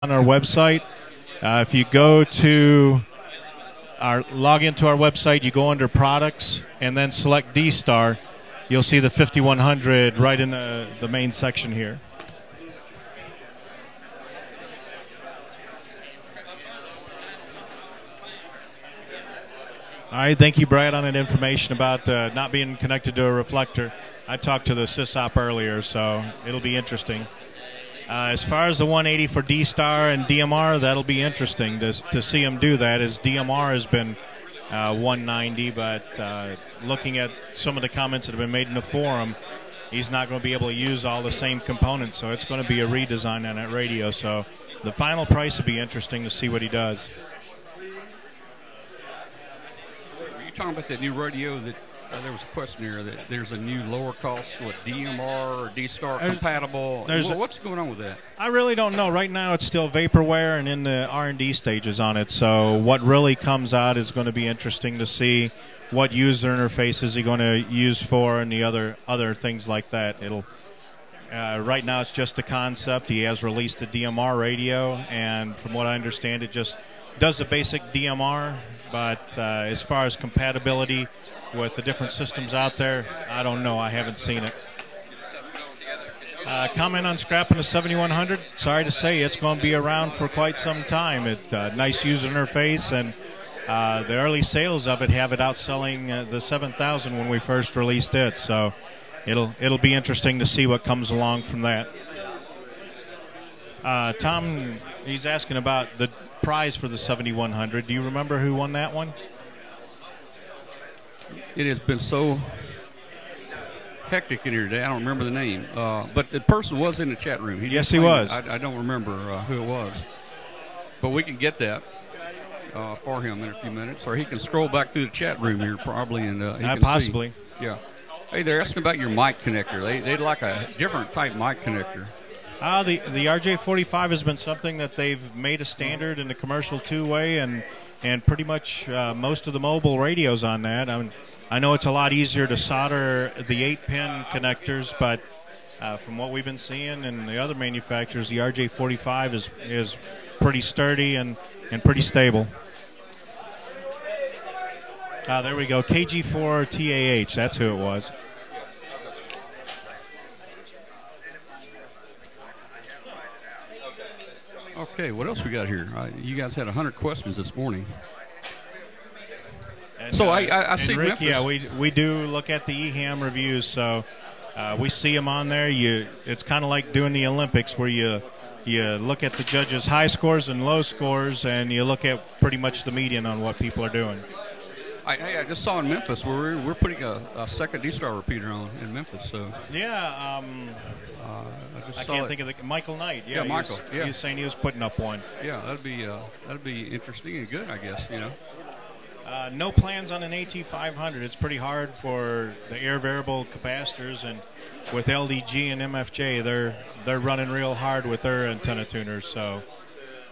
on our website. If you go to log into our website, you go under products and then select D-Star. You'll see the 5100 right in the main section here. All right, thank you, Brad, on that information about not being connected to a reflector. I talked to the sysop earlier, so it'll be interesting. As far as the 180 for D-Star and DMR, that'll be interesting to see him do that, as DMR has been 190, but looking at some of the comments that have been made in the forum, he's not going to be able to use all the same components, so it's going to be a redesign on that radio. So the final price will be interesting to see what he does. Were you talking about that new radio that there was a question here that there's a new lower cost, what, DMR or D-Star compatible? What's going on with that? I really don't know. Right now it's still vaporware and in the R&D stages on it. So what really comes out is going to be interesting to see what user interfaces he's going to use for and the other things like that. Right now it's just a concept. He has released a DMR radio, and from what I understand, it just does the basic DMR. But as far as compatibility with the different systems out there, I don't know. I haven't seen it. Comment on scrapping the 7100. Sorry to say, it's going to be around for quite some time. Nice user interface, and the early sales of it have it outselling the 7000 when we first released it. So it'll be interesting to see what comes along from that. Tom, he's asking about the prize for the 7100. Do you remember who won that one? It has been so hectic in here today. I don't remember the name, but the person was in the chat room. Yes, he was. I don't remember who it was, but we can get that for him in a few minutes, or he can scroll back through the chat room here probably, and he can possibly. See. Yeah. Hey, they're asking about your mic connector. They'd like a different type mic connector. The RJ45 has been something that they've made a standard in the commercial two-way, and pretty much most of the mobile radios on that. I know it's a lot easier to solder the 8-pin connectors, but from what we've been seeing and the other manufacturers, the RJ45 is pretty sturdy and pretty stable. There we go, KG4TAH, that's who it was. Okay, what else we got here? You guys had 100 questions this morning. And, so I see Rick, Memphis. Yeah, we do look at the EHAM reviews, so we see them on there. It's kind of like doing the Olympics, where you look at the judges' high scores and low scores, and you look at pretty much the median on what people are doing. I just saw in Memphis where we're putting a second D-Star repeater on in Memphis. So yeah, I can't think of Michael Knight. Yeah, Michael. He was saying he was putting up one. Yeah, that'd be interesting and good, I guess. No plans on an AT500. It's pretty hard for the air variable capacitors, and with LDG and MFJ, they're running real hard with their antenna tuners. So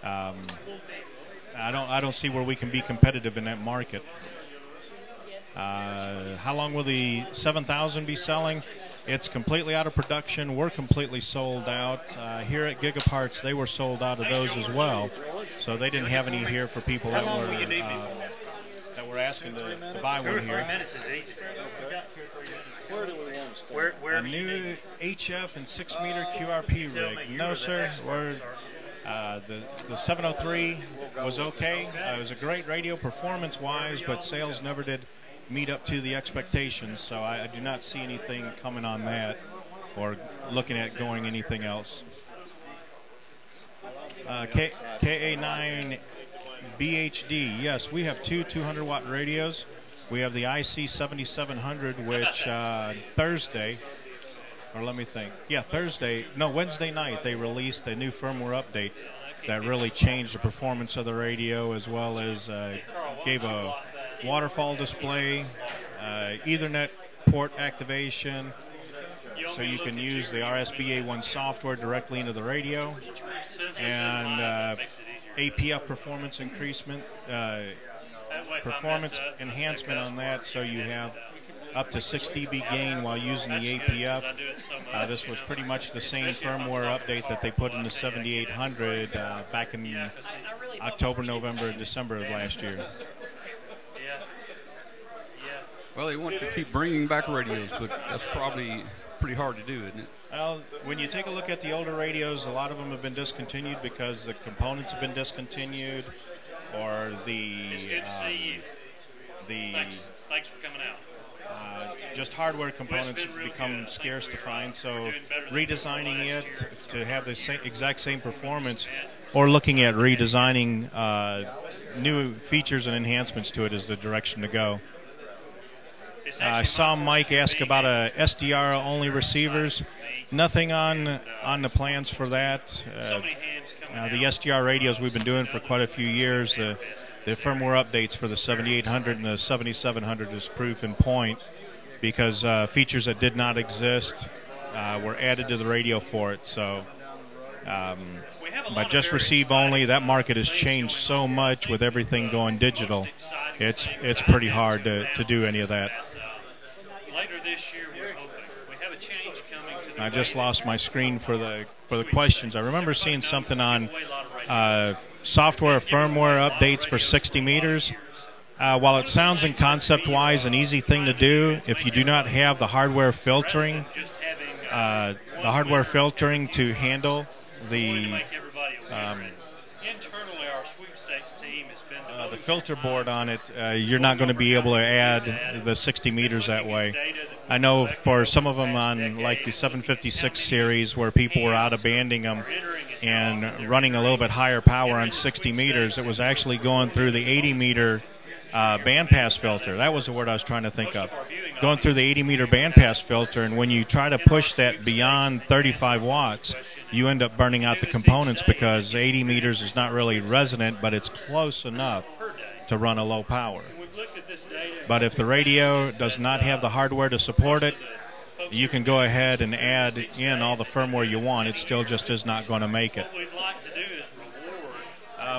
I don't see where we can be competitive in that market. How long will the 7000 be selling? It's completely out of production. We're completely sold out. Here at GigaParts, they were sold out of those as well. So they didn't have any here for people that were asking to buy one here. 3 minutes is each. Where do we want to start? A new HF and 6-meter QRP rig. No, sir. The 703 was okay. It was a great radio performance-wise, but sales never did meet up to the expectations, so I do not see anything coming on that or looking at going anything else. KA9 BHD, yes, we have two 200-watt radios. We have the IC 7700, which Thursday, or let me think, yeah, Wednesday night, they released a new firmware update that really changed the performance of the radio, as well as gave a waterfall display, Ethernet port activation, so you can use the RSBA1 software directly into the radio, and APF performance enhancement on that, so you have up to 6 dB gain while using the APF. This was pretty much the same firmware update that they put in the 7800 back in October, November, and December of last year. Well, they want you to keep bringing back radios, but that's probably pretty hard to do, isn't it? Well, when you take a look at the older radios, a lot of them have been discontinued because the components have been discontinued, or Thanks for coming out. Just hardware components become scarce to find. So redesigning it to have the exact same performance, or looking at redesigning new features and enhancements to it is the direction to go. I saw Mike ask about SDR-only receivers. Nothing on the plans for that. The SDR radios we've been doing for quite a few years. The firmware updates for the 7800 and the 7700 is proof in point, because features that did not exist were added to the radio for it. So, but just receive only, that market has changed so much with everything going digital. It's pretty hard to do any of that. Later this year, we're hoping. We have a change coming to the I just lost my screen for the questions. I remember seeing something on software firmware updates for 60 meters. While it sounds in concept-wise an easy thing to do, if you do not have the hardware filtering to handle the the filter board on it, you're not going to be able to add the 60 meters that way. I know for some of them on like the 756 series, where people were out of banding them and running a little bit higher power on 60 meters, it was actually going through the 80 meter bandpass filter. That was the word I was trying to think of. Going through the 80 meter bandpass filter, and when you try to push that beyond 35 watts, you end up burning out the components, because 80 meters is not really resonant, but it's close enough to run a low power. But if the radio does not have the hardware to support it, you can go ahead and add in all the firmware you want. It still just is not going to make it.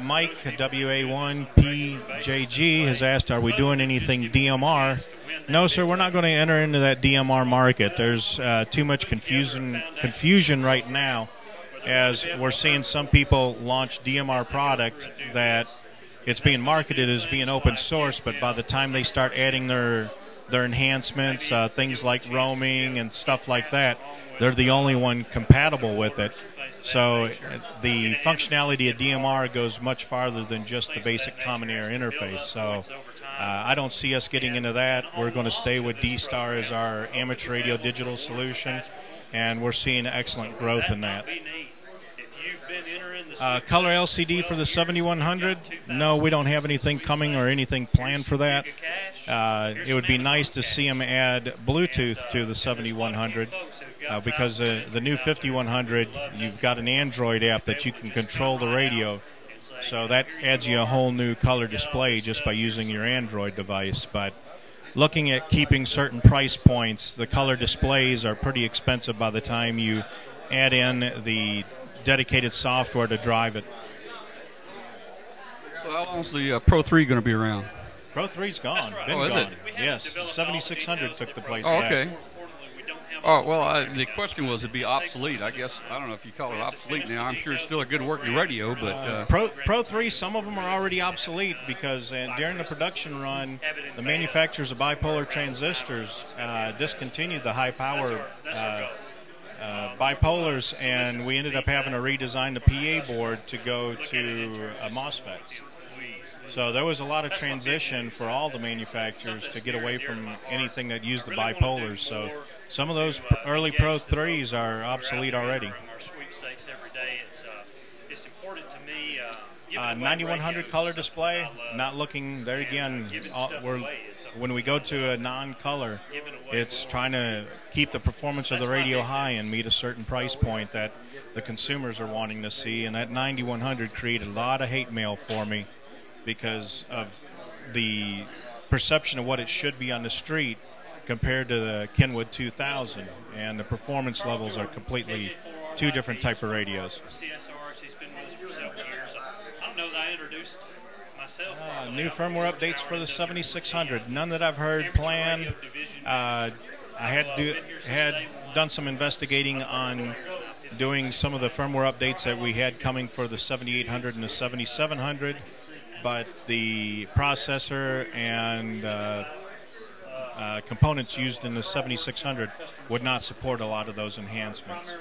Mike, WA1PJG, has asked, are we doing anything DMR? No, sir, we're not going to enter into that DMR market. There's too much confusion right now, as we're seeing some people launch DMR product that it's being marketed as being open source, but by the time they start adding their enhancements, things like roaming and stuff like that, they're the only one compatible with it. So the functionality of DMR goes much farther than just the basic common air interface. So I don't see us getting into that. We're going to stay with D-Star as our amateur radio digital solution, and we're seeing excellent growth in that. Color LCD for the 7100? No, we don't have anything coming or anything planned for that. It would be nice to see them add Bluetooth to the 7100, because the new 5100, you've got an Android app that you can control the radio. So that adds you a whole new color display just by using your Android device. But looking at keeping certain price points, the color displays are pretty expensive by the time you add in the dedicated software to drive it. So how long is the Pro 3 going to be around? Pro 3's gone. Been is gone. it? Yes, the 7600 took the place. Oh, okay. Oh, well, the question was, it'd be obsolete. I guess, I don't know if you call it obsolete now. I'm sure it's still a good working radio, but... Pro 3, some of them are already obsolete, because during the production run, the manufacturers of bipolar transistors discontinued the high-power bipolars, and we ended up having to redesign the PA board to go to MOSFETs. So there was a lot of transition for all the manufacturers to get away from anything that used the bipolars. So some of those early Pro 3s are obsolete already. 9100 color display, not looking there again. When we go to a non-color, it's trying to keep the performance of the radio high and meet a certain price point that the consumers are wanting to see. And that 9100 created a lot of hate mail for me, because of the perception of what it should be on the street compared to the Kenwood 2000, and the performance levels are completely two different type of radios. CSR, he's been with us for several years. I don't know that I introduced New firmware updates for the 7600. None that I've heard planned. I had done some investigating on doing some of the firmware updates that we had coming for the 7800 and the 7700, but the processor and components used in the 7600 would not support a lot of those enhancements.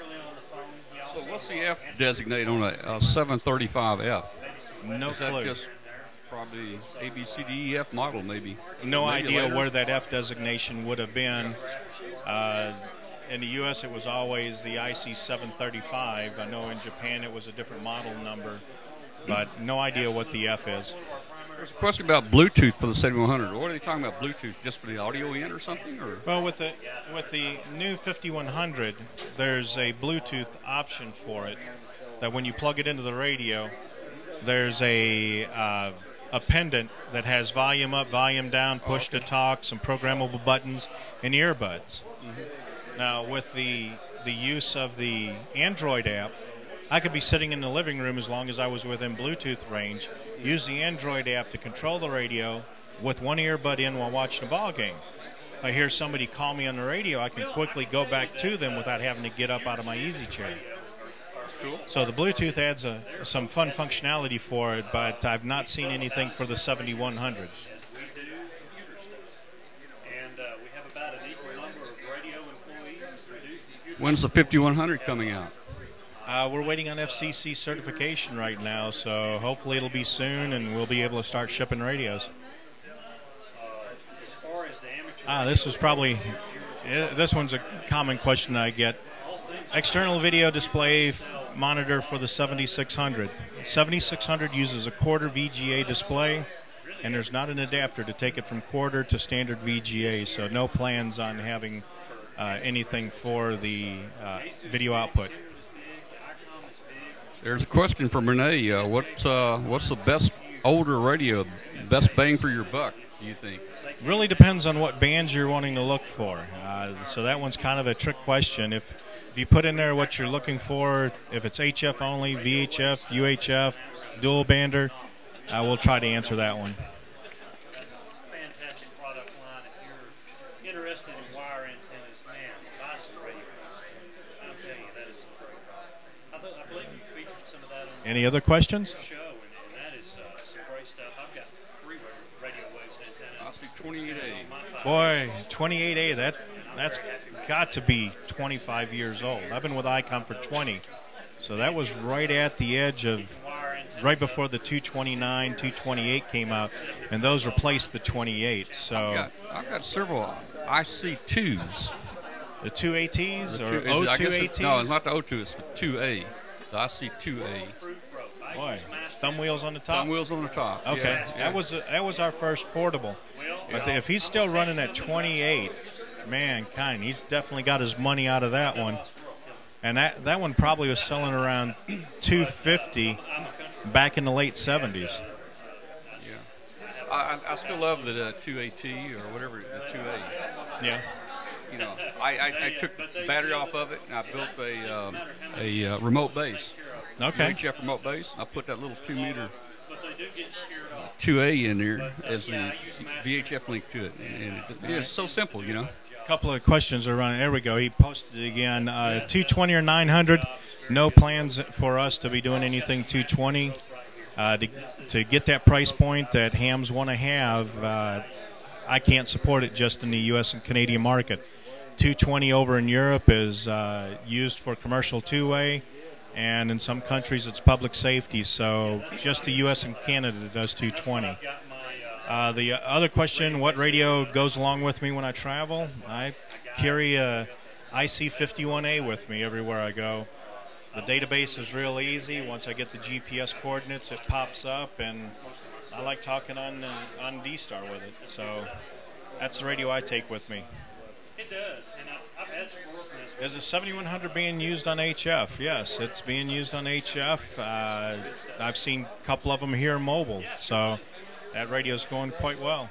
So what's the F designate on a 735F? No Is clue. that just probably A, B, C, D, E, F model, maybe? No Maybe idea later? where that F designation would have been. In the U.S., it was always the IC735. I know in Japan it was a different model number, but no idea what the F is. There's a question about Bluetooth for the 7100. What are they talking about Bluetooth? Just for the audio in or something? Or? Well, with the new 5100, there's a Bluetooth option for it that when you plug it into the radio, there's a pendant that has volume up, volume down, push to talk, some programmable buttons, and earbuds. Now, with the use of the Android app, I could be sitting in the living room as long as I was within Bluetooth range, use the Android app to control the radio with one earbud in while watching a ball game. If I hear somebody call me on the radio, I can quickly go back to them without having to get up out of my easy chair. Cool. So the Bluetooth adds some fun functionality for it, but I've not seen anything for the 7100. When's the 5100 coming out? We're waiting on FCC certification right now, so hopefully it'll be soon and we'll be able to start shipping radios. This one's a common question I get. External video display monitor for the 7600. 7600 uses a quarter VGA display, and there's not an adapter to take it from quarter to standard VGA, so no plans on having anything for the video output. There's a question from Renee. What's the best older radio, best bang for your buck, do you think? Really depends on what bands you're wanting to look for. So that one's kind of a trick question. If you put in there what you're looking for, if it's HF only, VHF, UHF, dual bander, we'll try to answer that one. Fantastic product line. If you're interested in wire antennas, man, buy some radio. I'll tell you, that is some great product. I believe you featured some of that on Any other questions? the show, and that is some great stuff. I've got 3 radio waves antennas. I see 28A. Boy, 28A, that's got to be 25 years old. I've been with Icom for 20. So that was right at the edge of, right before the 229, 228 came out, and those replaced the 28. So I've got several IC2s. the 2ATs or I guess O2ATs? no, it's not the O2, it's the 2A. The IC2A. Boy, thumb wheels on the top? Thumb wheels on the top. Okay, Yeah. that was our first portable. But if he's still running at 28, mankind, he's definitely got his money out of that one. And that one probably was selling around $250 back in the late 70s. Yeah. I still love the 2AT or whatever, the 2A. Yeah. You know, I took the battery off of it and I built a remote base. Okay. UHF remote base. I put that little 2-meter 2A in there as the VHF link to it. And it's so simple, you know. Couple of questions are running. There we go. He posted it again. 220 or 900. No plans for us to be doing anything 220. To get that price point that hams want to have, I can't support it just in the U.S. and Canadian market. 220 over in Europe is used for commercial two-way, and in some countries it's public safety. So just the U.S. and Canada does 220. The other question, what radio goes along with me when I travel? I carry a IC51A with me everywhere I go. The database is real easy. Once I get the GPS coordinates, it pops up, and I like talking on D-Star with it. So that's the radio I take with me. It does, and I've had some work on this. Is the 7100 being used on HF? Yes, it's being used on HF. I've seen a couple of them here mobile, so that radio's going quite well.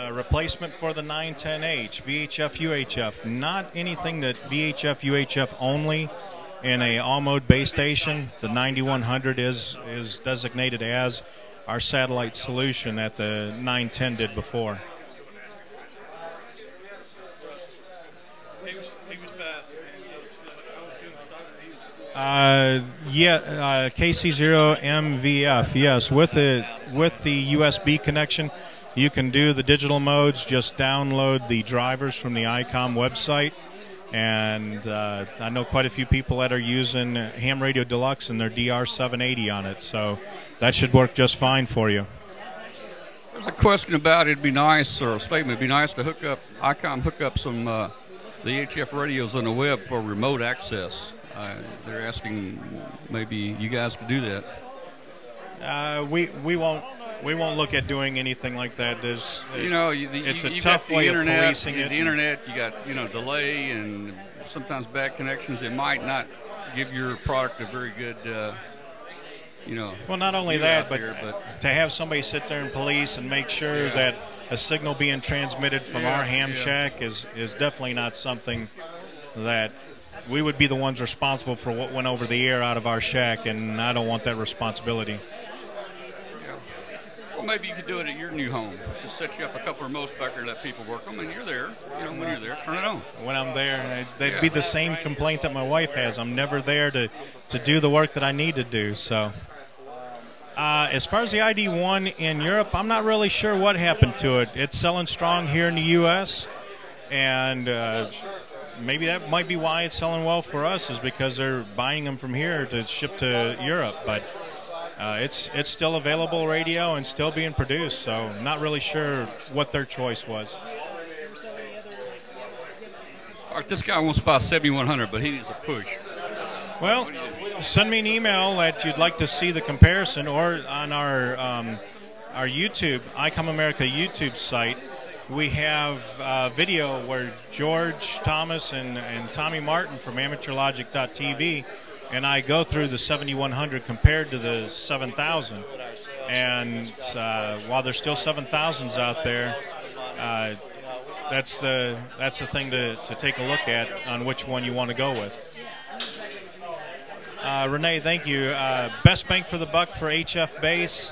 Replacement for the 910H, VHF, UHF. Not anything that VHF, UHF only, in a all-mode base station. The 9100 is designated as our satellite solution that the 910 did before. KC0MVF, yes. With the USB connection, you can do the digital modes. Just download the drivers from the Icom website, and I know quite a few people that are using Ham Radio Deluxe and their DR780 on it, so that should work just fine for you. There's a question about it'd be nice, or a statement, it'd be nice to Icom hook up some the HF radios on the web for remote access. They're asking maybe you guys could do that. We won't look at doing anything like that. It's a tough way of policing it. The internet, you got delay and sometimes bad connections. It might not give your product a very good. Well, not only that, but to have somebody sit there and police and make sure that a signal being transmitted from our ham shack is definitely not something that we would be the ones responsible for what went over the air out of our shack, and I don't want that responsibility. Well, maybe you could do it at your new home. Just set you up a couple of remotes back there and let people work. I mean, you're there. When you're there, turn it on. When I'm there, that'd be the same complaint that my wife has. I'm never there to do the work that I need to do. So, as far as the ID1 in Europe, I'm not really sure what happened to it. It's selling strong here in the U.S., and maybe that might be why it's selling well for us, is because they're buying them from here to ship to Europe. But it's still available radio and still being produced, so I'm not really sure what their choice was. All right, this guy wants to buy 7100, but he needs a push. Well, send me an email that you'd like to see the comparison, or on our YouTube, Icom America YouTube site. We have a video where George Thomas and Tommy Martin from AmateurLogic.tv and I go through the 7100 compared to the 7000. And while there's still 7000s out there, that's the thing to take a look at on which one you want to go with. Renee, thank you. Best bang for the buck for HF base.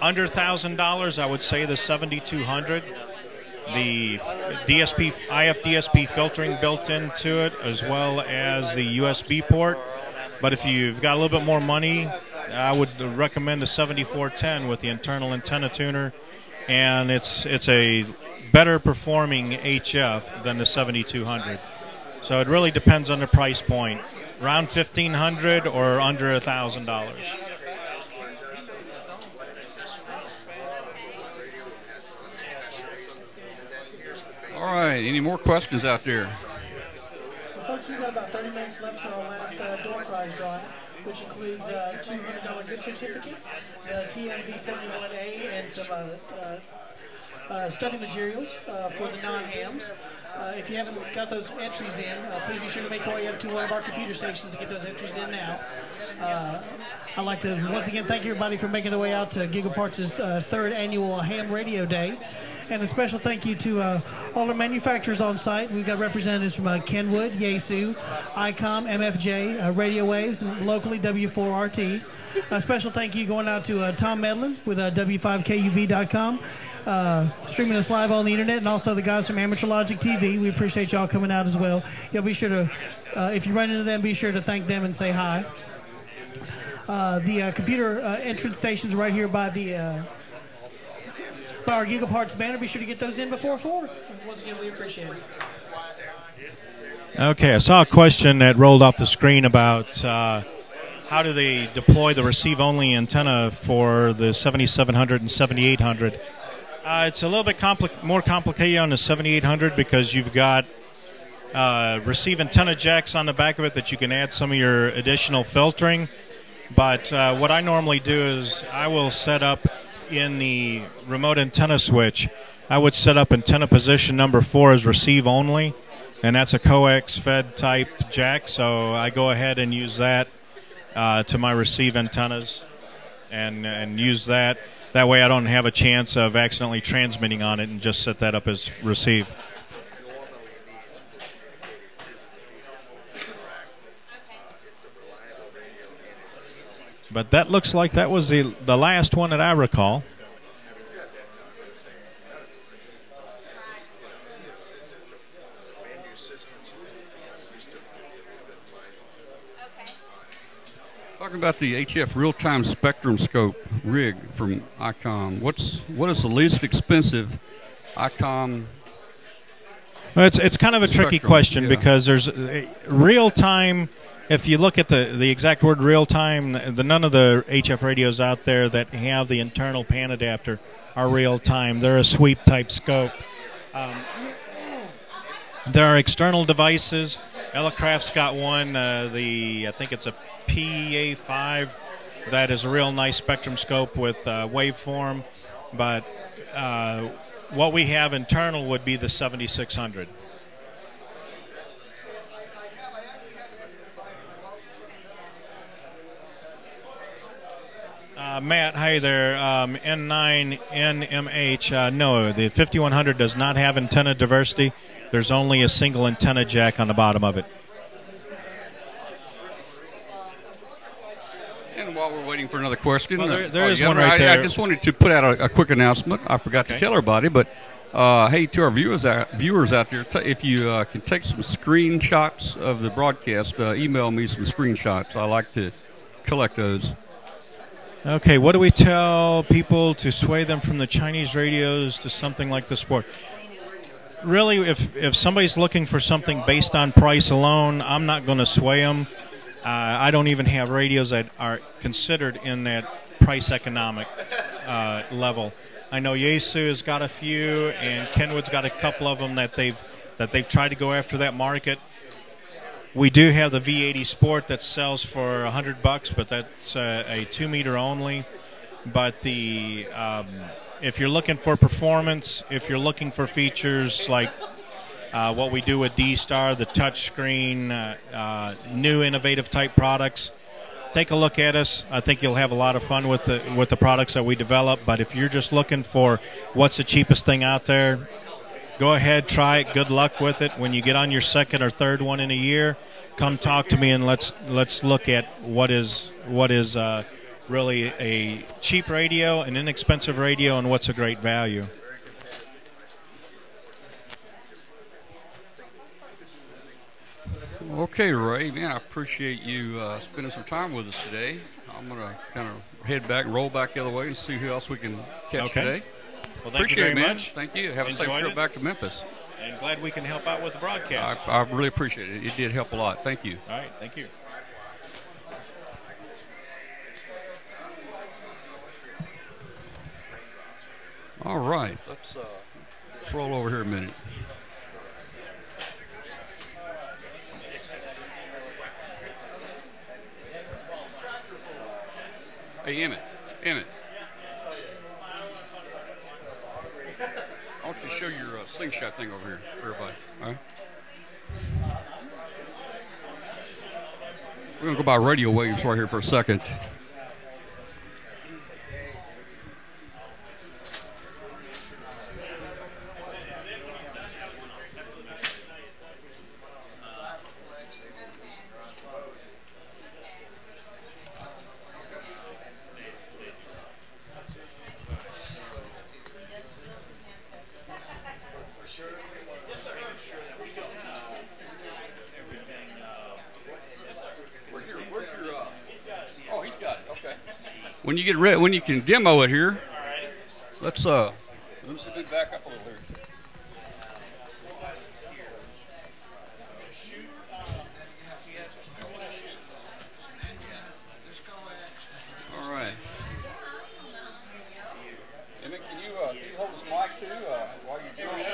Under $1,000, I would say the 7200. The IF DSP filtering built into it, as well as the USB port. But if you've got a little bit more money, I would recommend the 7410 with the internal antenna tuner, and it's a better performing HF than the 7200. So it really depends on the price point. Around $1,500 or under $1,000. All right, any more questions out there? Well, folks, we've got about 30 minutes left for our last door prize drawing, which includes $200 gift certificates, the TMV71A, and some study materials for the non-hams. If you haven't got those entries in, please be sure to make your way up to one of our computer stations to get those entries in now. I'd like to once again thank everybody for making their way out to GigaParts' third annual Ham Radio Day. And a special thank you to all the manufacturers on site. We've got representatives from Kenwood, Yaesu, Icom, MFJ, Radio Waves, and locally W4RT. A special thank you going out to Tom Medlin with W5KUV.com, streaming us live on the internet, and also the guys from Amateur Logic TV. We appreciate y'all coming out as well. You'll be sure to, if you run into them, be sure to thank them and say hi. The computer entrance stations right here by our GigaParts banner. Be sure to get those in before 4. Once again, we appreciate it. Okay, I saw a question that rolled off the screen about how do they deploy the receive-only antenna for the 7700 and 7800. It's a little bit more complicated on the 7800 because you've got receive antenna jacks on the back of it that you can add some of your additional filtering. But what I normally do is I will set up in the remote antenna switch, I would set up antenna position number 4 as receive only, and that's a coax fed type jack, so I go ahead and use that to my receive antennas and use that. That way I don't have a chance of accidentally transmitting on it, and just set that up as receive. But that looks like that was the last one that I recall. Talking about the HF real-time spectrum scope rig from Icom. What is the least expensive Icom? Well, it's kind of a tricky question because there's real-time. If you look at the exact word real-time, none of the HF radios out there that have the internal pan adapter are real-time. They're a sweep-type scope. There are external devices. Elecraft's got one. I think it's a PA5 that is a real nice spectrum scope with waveform, but what we have internal would be the 7600. Matt, hi there. N9JA. No, the 5100 does not have antenna diversity. There's only a single antenna jack on the bottom of it. And while we're waiting for another question, well, there is one right there. I just wanted to put out a quick announcement. I forgot to tell everybody, but hey, to our viewers out there, if you can take some screenshots of the broadcast, email me some screenshots. I like to collect those. Okay, what do we tell people to sway them from the Chinese radios to something like the Sport? Really, if somebody's looking for something based on price alone, I'm not going to sway them. I don't even have radios that are considered in that price economic level. I know Yaesu has got a few, and Kenwood's got a couple of them that they've tried to go after that market. We do have the V80 Sport that sells for $100, but that's a 2-meter only. But if you're looking for performance, if you're looking for features like what we do with D-Star, the touchscreen, new innovative type products, take a look at us. I think you'll have a lot of fun with the products that we develop. But if you're just looking for what's the cheapest thing out there, go ahead, try it. Good luck with it. When you get on your second or third one in a year, come talk to me and let's look at what is really a cheap radio, an inexpensive radio, and what's a great value. Okay, Ray, man, I appreciate you spending some time with us today. I'm going to kind of head back and roll back the other way and see who else we can catch today. Well, thank appreciate you very it, much. Thank you. Have a safe trip back to Memphis. And glad we can help out with the broadcast. I really appreciate it. It did help a lot. Thank you. All right, thank you. All right, let's roll over here a minute. Hey, Emmett. I want you to show your slingshot thing over here for everybody. All right? We're going to go by radio waves right here for a second. When you get ready, when you can demo it here, let's back up a little here. All right. Emmett, can you hold this mic too while you're doing it?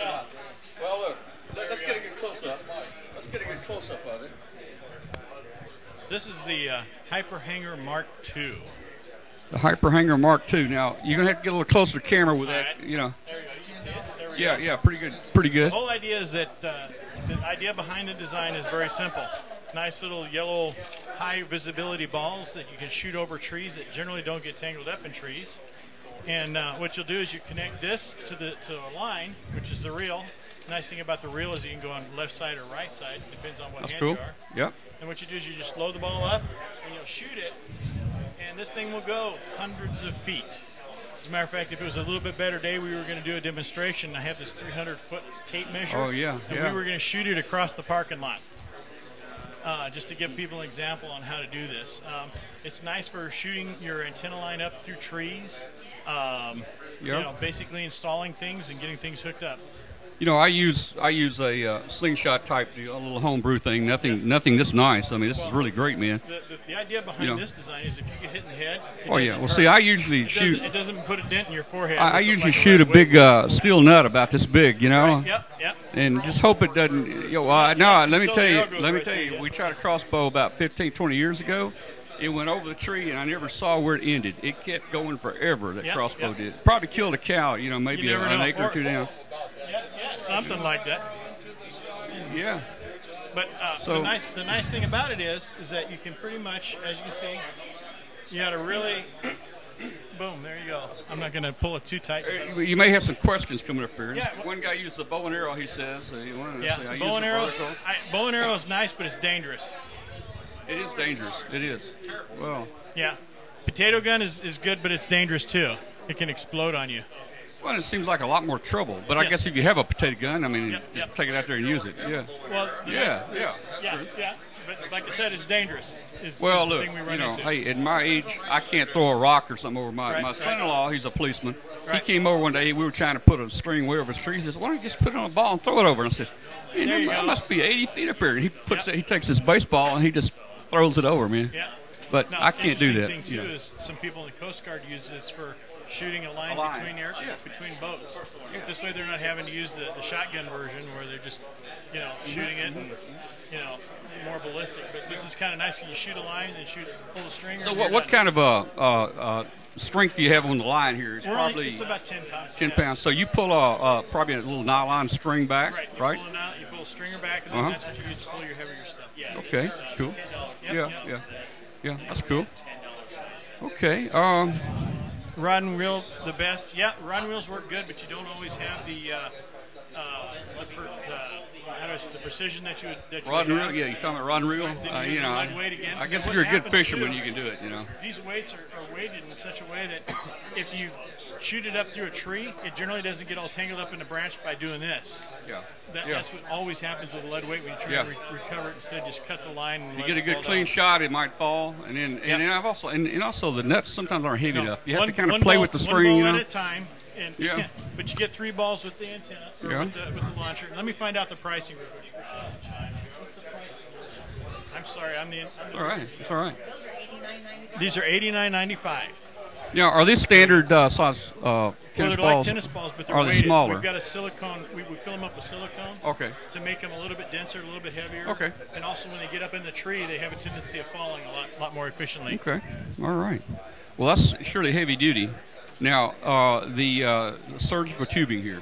Well, look, let's get a good close up. Let's get a good close up of it. This is the Hyper Hanger Mark II. The Hyper Hanger Mark II. Now, you're going to have to get a little closer to the camera with that, right. you know. There you go. You can see it. There we go. Yeah, pretty good. Pretty good. The whole idea is that the idea behind the design is very simple. Nice little yellow high visibility balls that you can shoot over trees that generally don't get tangled up in trees. And what you'll do is you connect this to a line, which is the reel. Nice thing about the reel is you can go on left side or right side. Depends on what hand you are. Yep. And what you do is you just load the ball up and you'll shoot it. and this thing will go hundreds of feet. As a matter of fact, if it was a little bit better day, we were going to do a demonstration. I have this 300-foot tape measure. Oh, yeah, and we were going to shoot it across the parking lot. Just to give people an example on how to do this. It's nice for shooting your antenna line up through trees, you know, basically installing things and getting things hooked up. You know, I use a slingshot type deal, a little homebrew thing. Nothing this nice. I mean, this is really great, man. The idea behind this design is if you get hit in the head. Oh yeah. Well, see, I usually shoot. It doesn't put a dent in your forehead. I usually shoot a big steel nut about this big, you know. Right. Yep. And just hope it doesn't. You know, no, let me tell you. We tried a crossbow about 15, 20 years ago. It went over the tree, and I never saw where it ended. It kept going forever. That crossbow did. Probably killed a cow. You know, maybe an acre or two down. Yeah, something like that. Yeah. But the nice thing about it is that you can pretty much, as you can see, you got to really, boom, there you go. I'm not going to pull it too tight. You may have some questions coming up here. Yeah. One guy used the bow and arrow, he says. Bow and arrow is nice, but it's dangerous. It is dangerous. It is. Well. Yeah. Potato gun is good, but it's dangerous too. It can explode on you. Well, it seems like a lot more trouble. But I guess if you have a potato gun, I mean, just take it out there and use it. Yeah. Well, yeah. But like I said, it's dangerous. Well, look, you know, hey, at my age, I can't throw a rock or something over my son-in-law. He's a policeman. Right. He came over one day. We were trying to put a string way over his tree. He says, "Why don't you just put it on a ball and throw it over?" And I said, "Man, I must be 80 feet up here." And he takes his baseball and he just throws it over, man. Yeah. But I can't do that. The thing too is some people in the Coast Guard use this for shooting a line. Between boats. Yeah. This way they're not having to use the shotgun version where they're just, you know, shooting it and, you know, more ballistic. But this is kind of nice. You shoot a line and pull the string. So what kind of strength do you have on the line here? It's about 10 pounds. 10 pounds. So you pull probably a little nylon string back, right? You pull a stringer back, and then that's what you use to pull your heavier stuff. Yeah. Okay. Cool. Yeah. That's cool. Okay. Rod and reel, the best. Yeah, rod and reels work good, but you don't always have the precision that you rod and reel. Yeah, you're talking about rod and reel. You know, I guess if you're a good fisherman, you can do it. You know, these weights are weighted in such a way that if you shoot it up through a tree, it generally doesn't get all tangled up in the branch by doing this. Yeah. That's what always happens with lead weight when you try to recover it. Instead, just cut the line. And you get a good clean shot, it might fall, and then I've also and also the nuts sometimes aren't heavy enough. You have to kind of play with the string, one ball you know. At a time. And, but you get 3 balls with the antenna with the launcher. Let me find out the pricing real quick. I'm sorry, I'm the all right, it's all right. These are $89.95. Now, are these standard size tennis balls? Like tennis balls, but they're weighted. Are they smaller? We've got a silicone. We fill them up with silicone. Okay. To make them a little bit denser, a little bit heavier. Okay. And also, when they get up in the tree, they have a tendency of falling a lot more efficiently. Okay. All right. Well, that's surely heavy duty. Now, the surgical tubing here,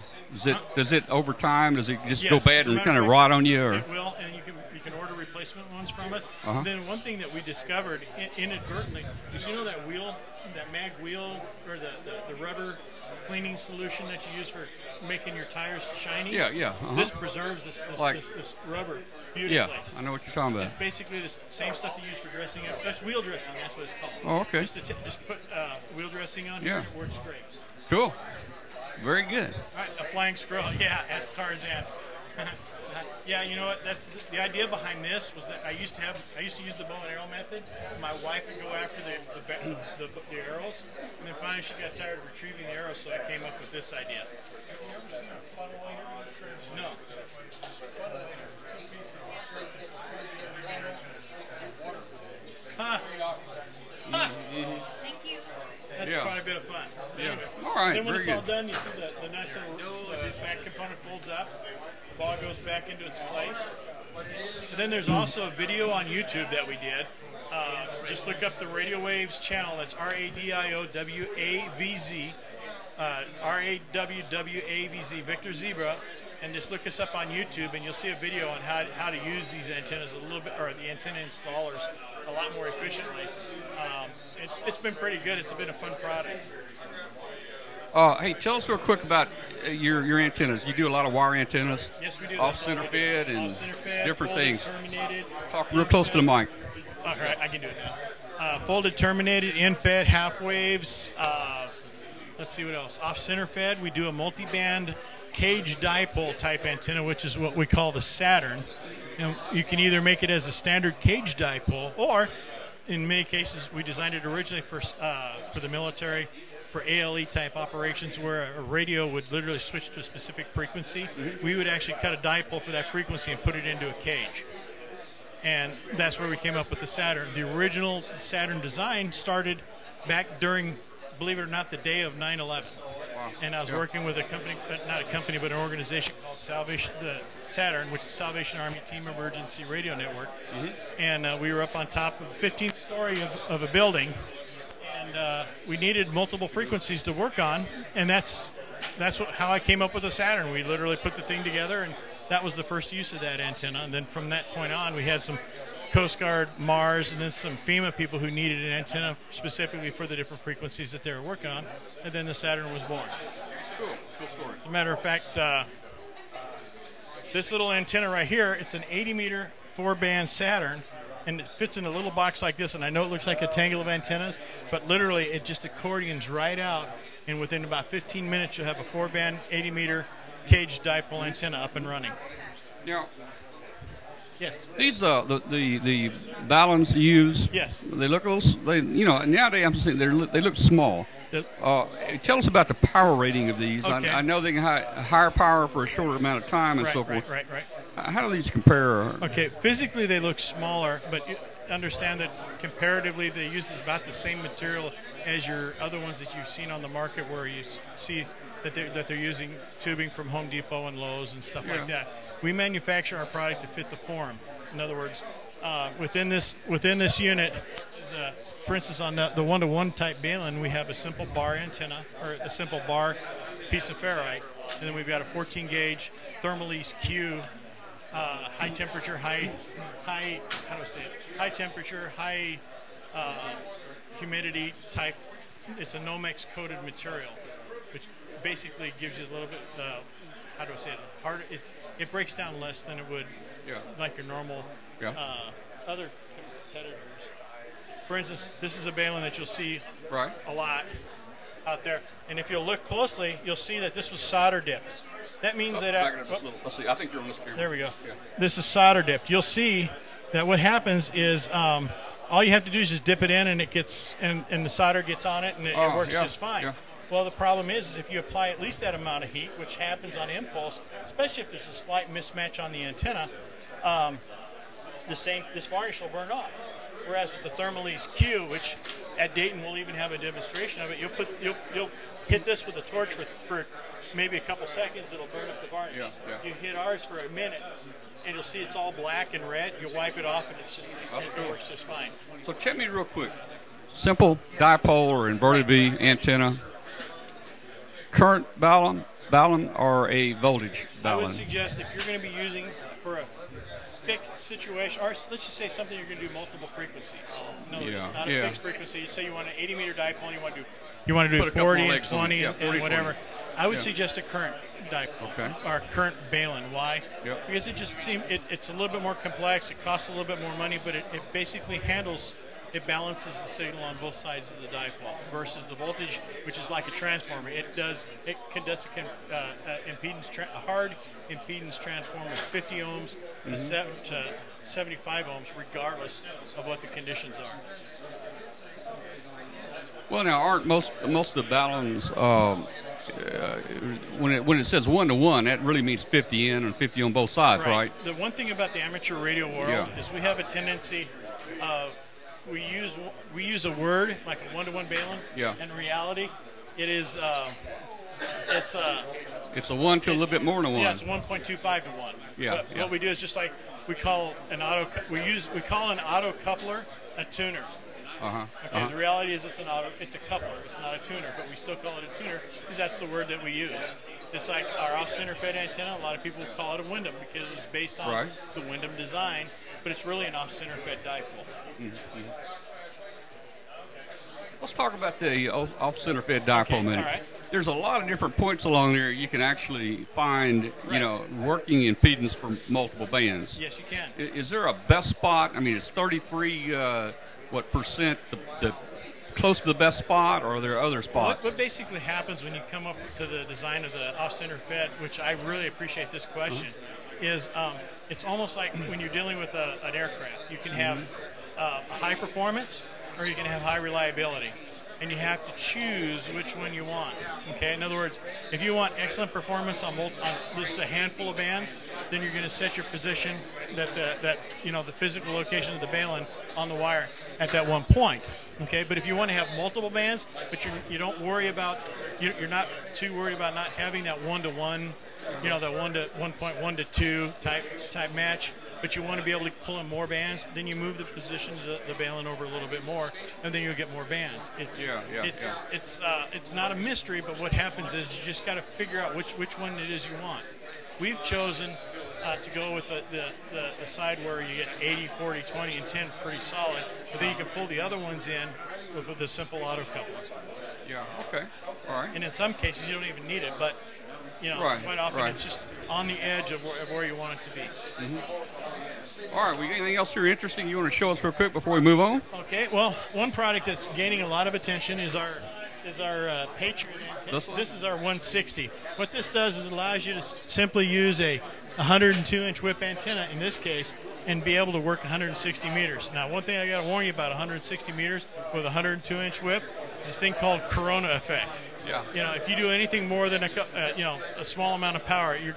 does it over time, does it just go bad and kind of rot on you? Or? It will, and you can order replacement ones from us. Then one thing that we discovered inadvertently is, you know, that mag wheel or the rubber cleaning solution that you use for making your tires shiny? Yeah. This preserves this rubber beautifully. Yeah, I know what you're talking about. It's basically the same stuff you use for dressing up. That's wheel dressing. That's what it's called. Oh, okay. Just put wheel dressing on here. It works great. Cool. Very good. All right, a flying squirrel. Yeah, that's Tarzan. Yeah, you know what? The idea behind this was that I used to use the bow and arrow method. My wife would go after the arrows, and then finally she got tired of retrieving the arrows, so I came up with this idea. No. That's quite a bit of fun. Anyway, all right. Then when it's all done, you see the nice little back component folds up. The ball goes back into its place. And then there's also a video on YouTube that we did. Just look up the Radio Waves channel. That's RADIOWAVZ. RAWWAVZ, Victor Zebra. And just look us up on YouTube, and you'll see a video on how to use these antennas a little bit, or the antenna installers a lot more efficiently. It's been pretty good. It's been a fun product. Hey, tell us real quick about your antennas. You do a lot of wire antennas. Yes, we do. Off center fed and different things. Terminated. Talk real close to the mic. All right, I can do it now. Folded, terminated, in-fed, half waves. Let's see what else. Off-center fed, we do a multi-band cage dipole type antenna, which is what we call the Saturn. And you can either make it as a standard cage dipole, or in many cases, we designed it originally for the military, for ALE type operations where a radio would literally switch to a specific frequency. We would actually cut a dipole for that frequency and put it into a cage. And that's where we came up with the Saturn. The original Saturn design started back during, believe it or not, the day of 9/11. Wow. And I was working with a company, not a company, but an organization called Saturn, which is Salvation Army Team Emergency Radio Network. And we were up on top of the 15th story of a building, and we needed multiple frequencies to work on, and that's how I came up with the Saturn. We literally put the thing together, and that was the first use of that antenna. And then from that point on, we had some Coast Guard, Mars, and then some FEMA people who needed an antenna specifically for the different frequencies that they were working on, and then the Saturn was born. Cool. Cool story. As a matter of fact, this little antenna right here, it's an 80-meter 4-band Saturn, and it fits in a little box like this, and I know it looks like a tangle of antennas, but literally it just accordions right out, and within about 15 minutes you'll have a 4-band 80-meter cage dipole antenna up and running. Now, yes. These the balance you use. Yes. They look a little. Nowadays I'm saying they look small. Tell us about the power rating of these. Okay. I know they can higher power for a shorter amount of time and so forth. Right. How do these compare? Okay, physically they look smaller, but you understand that comparatively they use about the same material as your other ones that you've seen on the market, where you see that they're using tubing from Home Depot and Lowe's and stuff like that. We manufacture our product to fit the form. In other words, within this unit, for instance, on the one-to-one type balun, we have a simple bar antenna, or a simple bar piece of ferrite, and then we've got a 14-gauge Thermalese Q, high temperature, high temperature, high humidity type. It's a Nomex coated material, which basically gives you a little bit, harder. It breaks down less than it would like your normal other competitors. For instance, this is a balun that you'll see a lot out there, and if you'll look closely, you'll see that this was solder dipped. That means that let's see. I think you're on this camera. there we go. Yeah. This is solder dipped. You'll see that what happens is all you have to do is just dip it in, and it gets and the solder gets on it, and it works just fine. Yeah. Well, the problem is if you apply at least that amount of heat, which happens on impulse, especially if there's a slight mismatch on the antenna, this varnish will burn off. Whereas with the Thermalese Q, which at Dayton we'll even have a demonstration of it, you'll hit this with a torch for maybe a couple seconds, it'll burn up the varnish. You hit ours for a minute, and you'll see it's all black and red. You wipe it off, and it works just fine. So tell me real quick, simple dipole or inverted V antenna, current balun or a voltage balun? I would suggest if you're going to be using for a fixed situation, or let's just say something you're going to do multiple frequencies. No, it's not a fixed frequency. Say you want an 80-meter dipole, and you want to do 40 and 20 and whatever. 20. I would suggest a current dipole or current balun. Why? Because it just seems it's a little bit more complex. It costs a little bit more money, but it basically balances the signal on both sides of the dipole versus the voltage, which is like a transformer. It conducts a hard impedance transformer of 50 ohms to 75 ohms, regardless of what the conditions are. Well, now aren't most of the baluns when it says 1-to-1, that really means 50 in and 50 on both sides, right? The one thing about the amateur radio world is we have a tendency of we use a word like a 1-to-1 balun. In reality, it is it's a 1 to a little bit more than 1. Yeah, it's 1.25 to 1. But what we do is just like we call an auto coupler a tuner. The reality is it's a coupler. It's not a tuner, but we still call it a tuner because that's the word that we use. It's like our off-center fed antenna. A lot of people call it a Wyndham because it's based on the Wyndham design, but it's really an off-center fed dipole. Let's talk about the off-center fed dipole a minute. All right. there's a lot of different points along there you can actually find, you know, working impedance for multiple bands. Yes, you can. Is there a best spot? I mean, is 33 what percent the close to the best spot, or are there other spots? What basically happens when you come up to the design of the off-center fed, which I really appreciate this question, is it's almost like when you're dealing with an aircraft. You can have a high performance or you can have high reliability. And you have to choose which one you want. Okay. In other words, if you want excellent performance on just a handful of bands, then you're going to set your position that you know, the physical location of the balun on the wire at that one point. Okay. But if you want to have multiple bands, but you don't worry about, you're not too worried about not having that 1-to-1, you know, that 1.1 to 2 type match, but you want to be able to pull in more bands, then you move the position of the balun over a little bit more, and then you'll get more bands. It's not a mystery, but what happens is you just got to figure out which one it is you want. We've chosen to go with the side where you get 80, 40, 20, and 10 pretty solid, but then you can pull the other ones in with a simple auto coupler. Yeah, okay, all right. And in some cases you don't even need it, but you know, quite often it's just on the edge of where you want it to be. All right, we got anything else here interesting you want to show us real quick before we move on? Okay, well, one product that's gaining a lot of attention is our Patriot antenna. This is our 160. What this does is it allows you to simply use a 102-inch whip antenna in this case and be able to work 160 meters. Now, one thing I got to warn you about 160 meters with a 102-inch whip is this thing called corona effect. Yeah. You know, if you do anything more than a small amount of power, you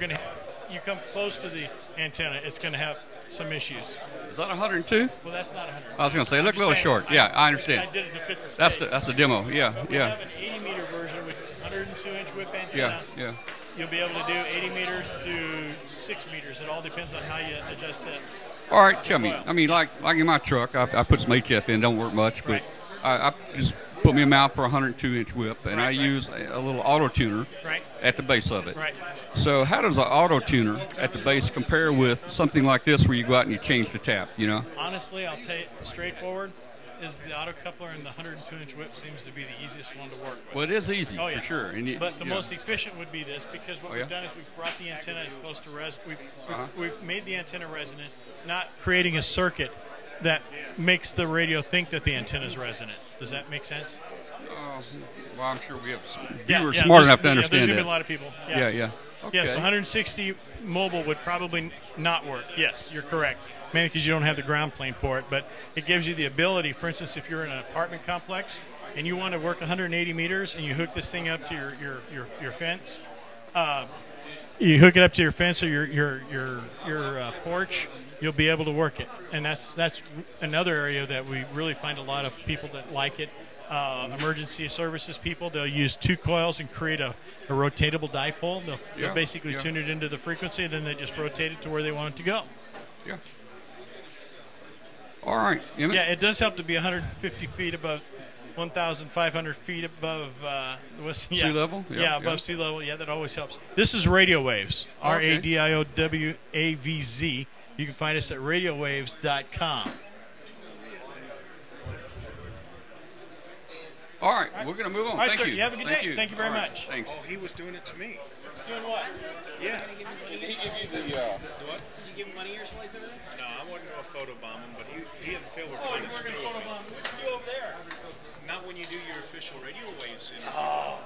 come close to the antenna, it's going to have some issues. Is that 102? Well, that's not 100. I was going to say, it looked a little short. Yeah, I understand. I did it to fit the space. That's the demo. Yeah, but we have an 80-meter version with 102-inch whip antenna. Yeah. You'll be able to do 80 meters to 6 meters. It all depends on how you adjust that. All right, tell me. I mean, like in my truck, I put some HF in. Don't work much, but I just put me a mount for a 102-inch whip, and I use a little auto tuner at the base of it. Right. So how does an auto tuner at the base compare with something like this where you go out and you change the tap, you know? Honestly, I'll tell you, straightforward, is the auto coupler and the 102-inch whip seems to be the easiest one to work with. Well, it is easy, for sure. And but the most efficient would be this, because what we've done is we've brought the antenna as close to we've made the antenna resonant, not creating a circuit that makes the radio think that the antenna is resonant. Does that make sense? Well, I'm sure we have viewers smart enough to understand there's that. There's going to be a lot of people. Yeah. Okay. Yes, 160 mobile would probably not work. Yes, you're correct. Mainly because you don't have the ground plane for it, but it gives you the ability. For instance, if you're in an apartment complex and you want to work 180 meters and you hook this thing up to your fence, you hook it up to your fence or your porch, you'll be able to work it. And that's another area that we really find a lot of people that like it. Emergency services people, they'll use 2 coils and create a rotatable dipole. They'll basically tune it into the frequency, and then they just rotate it to where they want it to go. Yeah. All right. Emmett? Yeah, it does help to be 150 feet above, 1,500 feet above sea level? Yeah, above sea level. Yeah, that always helps. This is Radio Waves, RADIOWAVZ. You can find us at radiowaves.com. All right, we're going to move on. All right, Thank sir. you. You have a good day. Thank you very much. Thanks. Oh, he was doing it to me. Doing what? Yeah. Did he give you the what? Did you give him money or something over there? No, I wasn't going to photobomb him, but he and Phil were Oh, trying you to were going to screw photobomb. What did you do over there? Not when you do your official radio waves. Oh,